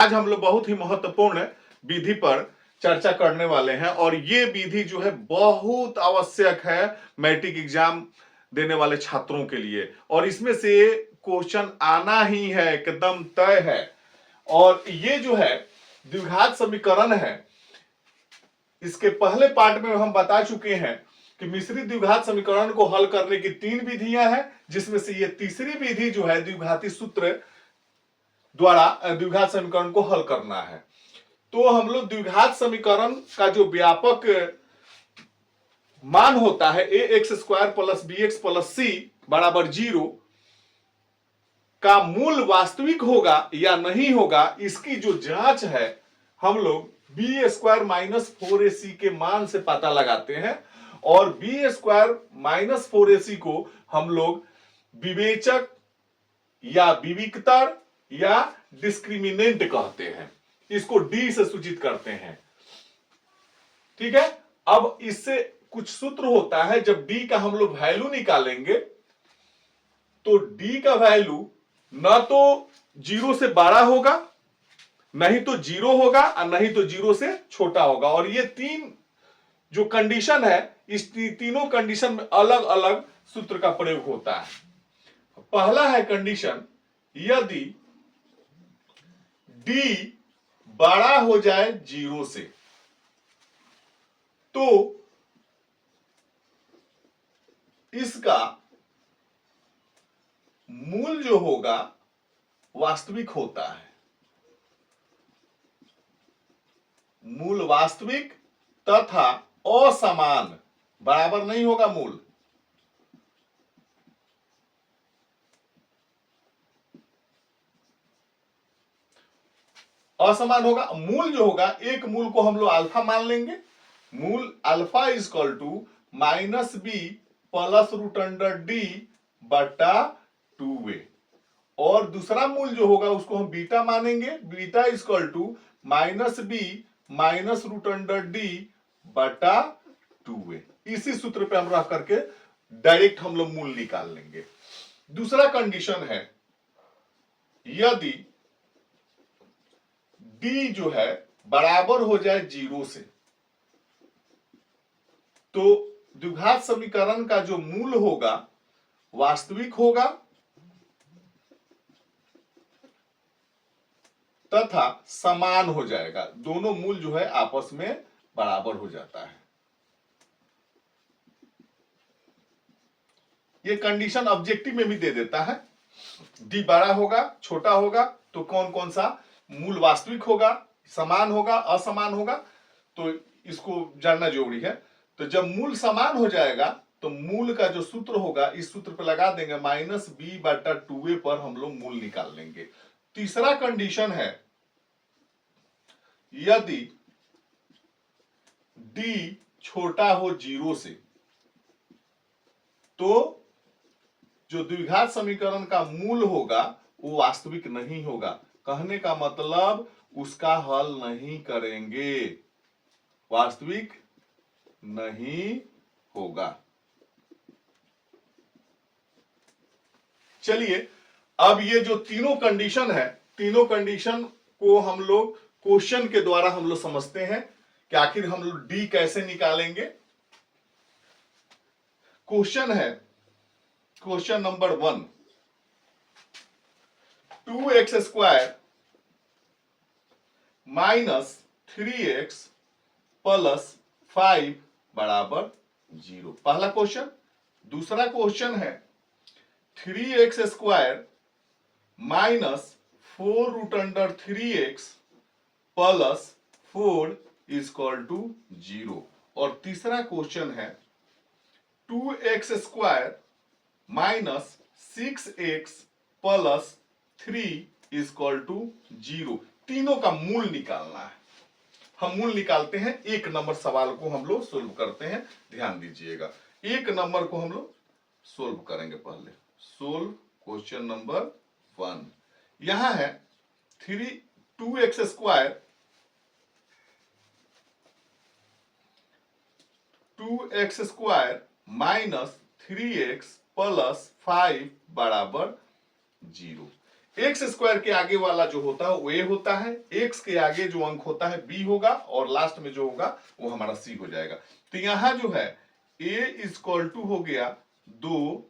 आज हम लोग बहुत ही महत्वपूर्ण विधि पर चर्चा करने वाले हैं और ये विधि जो है बहुत आवश्यक है मैट्रिक एग्जाम देने वाले छात्रों के लिए और इसमें से क्वेश्चन आना ही है, एकदम तय है। और ये जो है द्विघात समीकरण है। इसके पहले पार्ट में हम बता चुके हैं कि मिश्रित द्विघात समीकरण को हल करने की 3 विधियां हैं, जिसमें से ये तीसरी विधि जो है द्विघाती सूत्र द्वारा द्विघात समीकरण को हल करना है। तो हम लोग द्विघात समीकरण का जो व्यापक मान होता है ax² plus bx plus c बराबर 0 का मूल वास्तविक होगा या नहीं होगा, इसकी जो जांच है हम लोग b² माइनस 4ac के मान से पता लगाते हैं और b² माइनस 4ac को हम लोग विवेचक या विविक्तर या डिस्क्रिमिनेंट कहते हैं। इसको डी से सूचित करते हैं। ठीक है। अब इससे कुछ सूत्र होता है, जब डी का हम लोग वैल्यू निकालेंगे तो डी का वैल्यू न तो 0 से बड़ा होगा, नहीं तो 0 होगा और नहीं तो 0 से छोटा होगा। और ये 3 जो कंडीशन है, इस तीनों कंडीशन में अलग अलग सूत्र का प्रयोग होता है। पहला है कंडीशन, यदि d बड़ा हो जाए 0 से तो इसका मूल जो होगा वास्तविक होता है। मूल वास्तविक तथा असमान, बराबर नहीं होगा मूल। असमान होगा। मूल जो होगा, एक मूल को हम लोग अल्फा मान लेंगे। मूल alpha is equal to minus B plus root under D बटा 2a। और दूसरा मूल जो होगा उसको हम बीटा मानेंगे। Beta is equal to minus B minus root under D बटा 2a। इसी सूत्र पे हम रख करके डायरेक्ट हम लोग मूल निकाल लेंगे। दूसरा कंडीशन है, यदि d जो है बराबर हो जाए 0 से तो द्विघात समीकरण का जो मूल होगा वास्तविक होगा तथा समान हो जाएगा। दोनों मूल जो है आपस में बराबर हो जाता है। ये कंडीशन ऑब्जेक्टिव में भी दे देता है। डी बड़ा होगा, छोटा होगा तो कौन कौन सा मूल वास्तविक होगा, समान होगा, असमान होगा, तो इसको जानना जरूरी है। तो जब मूल समान हो जाएगा तो मूल का जो सूत्र होगा इस सूत्र पर लगा देंगे, माइनस बी बटा 2a पर हम लोग मूल निकाल लेंगे। तीसरा कंडीशन है, यदि d छोटा हो 0 से तो जो द्विघात समीकरण का मूल होगा वो वास्तविक नहीं होगा। कहने का मतलब उसका हल नहीं करेंगे, वास्तविक नहीं होगा। चलिए, अब ये जो तीनों कंडीशन है, तीनों कंडीशन को हम लोग क्वेश्चन के द्वारा हम लोग समझते हैं कि आखिर हम लोग डी कैसे निकालेंगे। क्वेश्चन है, question number 1, 2x² minus 3x plus 5 बराबर 0। पहला क्वेश्चन। दूसरा क्वेश्चन है 3x² minus 4 root under 3x plus 4 is equal to 0। और तीसरा क्वेश्चन है 2x² minus 6x plus 3 is equal to 0। तीनों का मूल निकालना है। हम मूल निकालते हैं। 1 नंबर सवाल को हम लोग सोल्व करते हैं, ध्यान दीजिएगा। 1 नंबर को हम लोग सोल्व करेंगे। पहले सोल्व क्वेश्चन नंबर 1। यहां है 2x² माइनस 3x प्लस 5 बराबर 0। एक्स स्क्वायर के आगे वाला जो होता है वो ए होता है, एक्स के आगे जो अंक होता है बी होगा, और लास्ट में जो होगा वो हमारा सी हो जाएगा। तो यहां जो है ए इक्वल टू हो गया 2,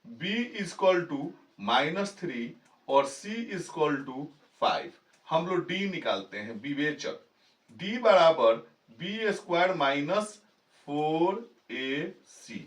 बी इक्वल टू -3 और सी इक्वल टू 5। हम लोग डी निकालते हैं, विवेचक। डी बराबर बी स्क्वायर -4ac।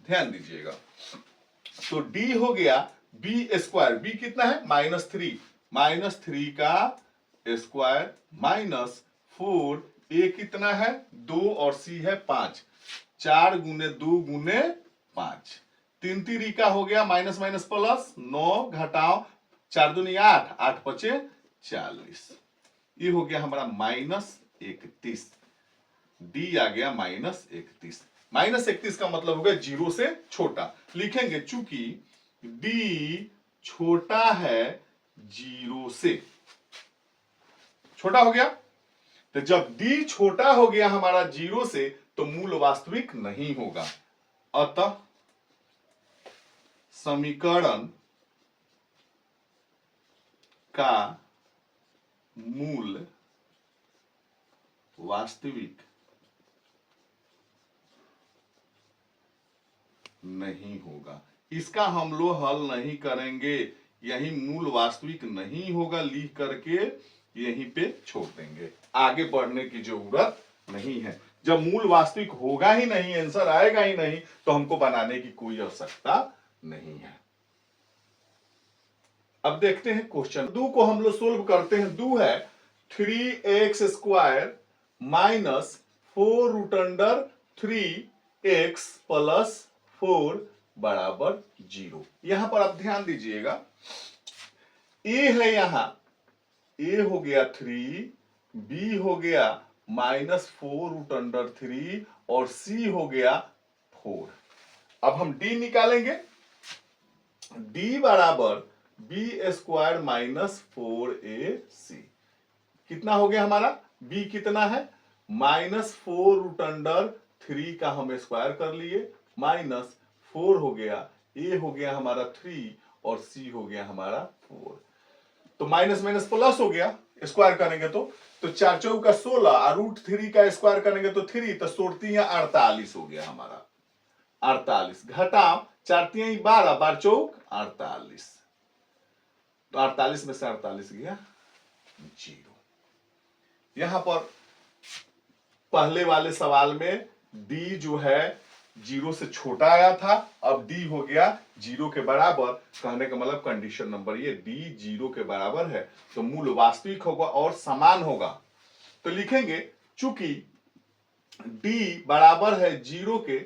ध्यान दीजिएगा, तो डी हो गया बी स्क्वायर, बी कितना है -3, -3 का स्क्वायर -4, ए कितना है 2 और सी है 5, 4 गुने 2 गुने 5, 3 3 का हो गया माइनस माइनस प्लस, 9 घटाओ 4 दूनी 8, 8 पचे 40, ये हो गया हमारा -31। डी आ गया -31। -31 का मतलब हो गया 0 से छोटा। लिखेंगे चूंकि डी छोटा है 0 से, छोटा हो गया। तो जब डी छोटा हो गया हमारा 0 से तो मूल वास्तविक नहीं होगा। अतः समीकरण का मूल वास्तविक नहीं होगा। इसका हम लोग हल नहीं करेंगे, यही मूल वास्तविक नहीं होगा लिख करके यहीं पे छोड़ देंगे, आगे बढ़ने की जरूरत नहीं है। जब मूल वास्तविक होगा ही नहीं, आंसर आएगा ही नहीं, तो हमको बनाने की कोई आवश्यकता नहीं है। अब देखते हैं क्वेश्चन 2 को हम लोग सोल्व करते हैं। 2 है 3x स्क्वायर -4√3x प्लस 4 बराबर 0। यहां पर आप ध्यान दीजिएगा, ए है यहां, ए हो गया 3, बी हो गया -4√3 और सी हो गया 4। अब हम डी निकालेंगे। डी बराबर बी स्क्वायर -4ac। कितना हो गया हमारा, बी कितना है -4√3 का हम स्क्वायर कर लिए, -4 हो गया, ए हो गया हमारा 3 और सी हो गया हमारा 4। तो माइनस माइनस प्लस हो गया, स्क्वायर करेंगे तो 4 चौका 16 और √3 का स्क्वायर करेंगे तो 3, तो 16 48 हो गया हमारा, 48 घटाओ 4 12, 12 चौक 48, तो 48 में से 48 गया 0। यहां पर पहले वाले सवाल में डी जो है 0 से छोटा आया था, अब डी हो गया 0 के बराबर। कहने का मतलब कंडीशन नंबर ये, डी 0 के बराबर है तो मूल वास्तविक होगा और समान होगा। तो लिखेंगे चूंकि डी बराबर है 0 के,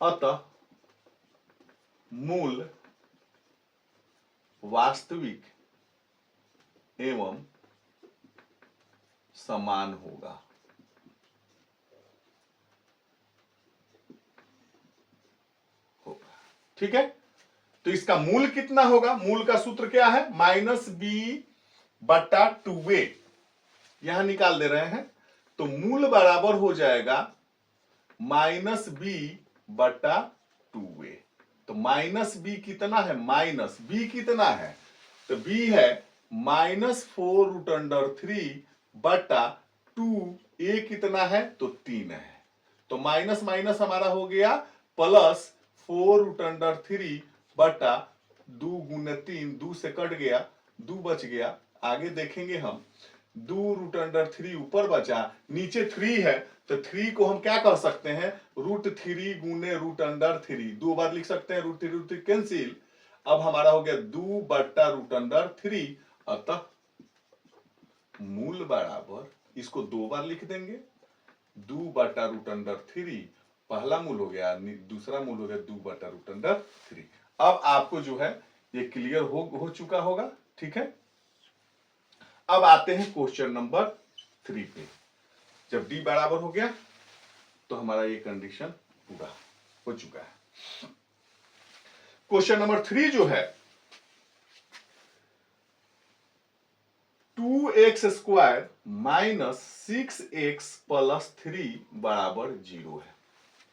अतः मूल वास्तविक एवं समान होगा। ठीक है, तो इसका मूल कितना होगा, मूल का सूत्र क्या है, -b/2a, यहां निकाल दे रहे हैं। तो मूल बराबर हो जाएगा -b/2a। तो -b कितना है, -b कितना है, तो b है -4√3/2, a कितना है तो 3 है। तो माइनस माइनस हमारा हो गया प्लस 4√3/2 गुने 3, 2 से कट गया, 2 बच गया। आगे देखेंगे हम, 2√3 ऊपर बचा, नीचे 3 है, तो 3 को हम क्या कर सकते हैं, √3 गुने √3, 2 बार लिख सकते हैं, √3 कैंसिल। अब हमारा हो गया 2/√3, अतः मूल बराबर, इसको 2 बार लिख देंगे, 2/√3, पहला मूल हो गया, दूसरा मूल हो गया 2/√3। अब आपको जो है ये क्लियर हो चुका होगा। ठीक है, अब आते हैं क्वेश्चन नंबर 3 पे। जब डी बराबर हो गया तो हमारा ये कंडीशन पूरा हो चुका है। क्वेश्चन नंबर 3 जो है 2x स्क्वायर -6x प्लस 3 बराबर 0 है।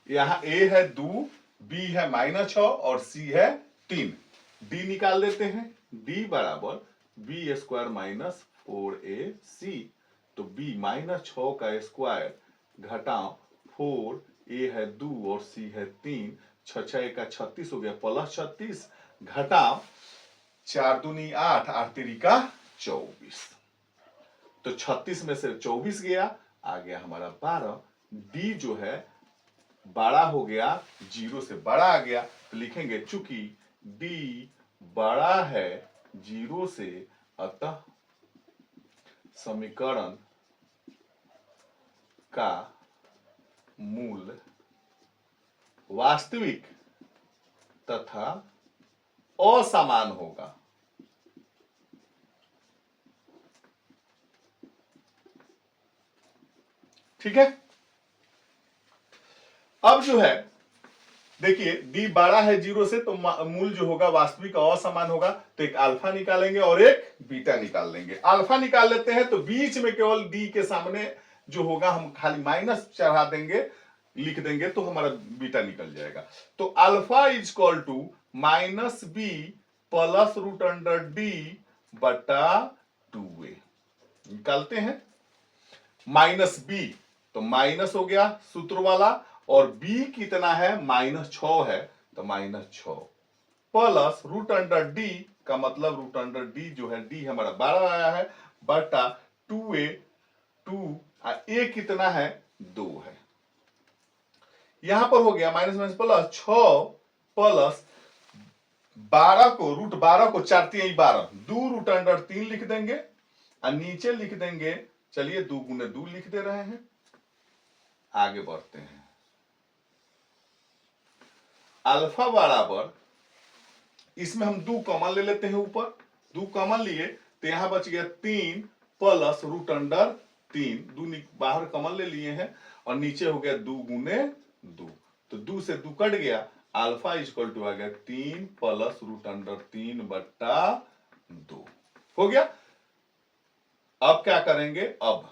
यहां a है 2, b है -6 और c है 3। डी निकाल देते हैं, डी बराबर बी स्क्वायर माइनस 4ac। तो b माइनस 6 का स्क्वायर घटाओ 4, a है 2 और c है 3, 6 6 का 36 हो गया प्लस 36 घटाओ 4 दूनी 8, 8 3 का 24। तो 36 में से 24 गया, आ गया हमारा 12। डी जो है बड़ा हो गया, 0 से बड़ा आ गया, तो लिखेंगे चूंकि डी बड़ा है 0 से, अतः समीकरण का मूल वास्तविक तथा असमान होगा। ठीक है। अब जो है देखिए डी बड़ा है 0 से, तो मूल जो होगा वास्तविक असमान होगा, तो एक अल्फा निकालेंगे और एक बीटा निकाल लेंगे। अल्फा निकाल लेते हैं तो बीच में केवल डी के सामने जो होगा हम खाली माइनस चढ़ा देंगे, लिख देंगे, तो हमारा बीटा निकल जाएगा। तो alpha is equal to minus B plus root under D बटा 2a। निकालते हैं माइनस बी, तो माइनस हो गया सूत्र वाला, और b कितना है -6 है, तो -6 प्लस रूट अंडर डी का मतलब रूट अंडर डी जो है डी हमारा 12 आया है बटा 2a, 2 a कितना है 2 है। यहां पर हो गया माइनस माइनस प्लस 6 प्लस 12 को रूट 12 को 4 3 12, 2 रूट अंडर 3 लिख देंगे और नीचे लिख देंगे, चलिए 2 गुने 2 लिख दे रहे हैं। आगे बढ़ते हैं, अल्फा बराबर, इसमें हम 2 कॉमन ले लेते हैं, ऊपर 2 कॉमन लिए तो यहां बच गया 3 प्लस रूट अंडर 3, 2 बाहर कॉमन ले लिए हैं, और नीचे हो गया 2 गुने 2, तो 2 से 2 कट गया, अल्फा इक्वल टू आ गया 3 प्लस रूट अंडर 3 बटा 2 हो गया। अब क्या करेंगे, अब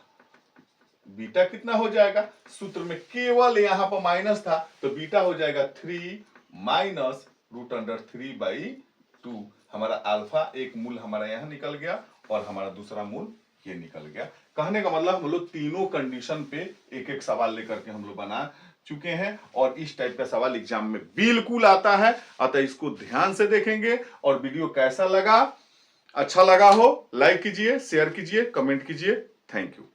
बीटा कितना हो जाएगा, सूत्र में केवल यहां पर माइनस था, तो बीटा हो जाएगा 3 माइनस रूट अंडर 3/2। हमारा अल्फा एक मूल हमारा यहां निकल गया और हमारा दूसरा मूल ये निकल गया। कहने का मतलब हम लोग तीनों कंडीशन पे एक एक सवाल लेकर के हम लोग बना चुके हैं, और इस टाइप का सवाल एग्जाम में बिल्कुल आता है, अतः इसको ध्यान से देखेंगे। और वीडियो कैसा लगा, अच्छा लगा हो लाइक कीजिए, शेयर कीजिए, कमेंट कीजिए। Thank you.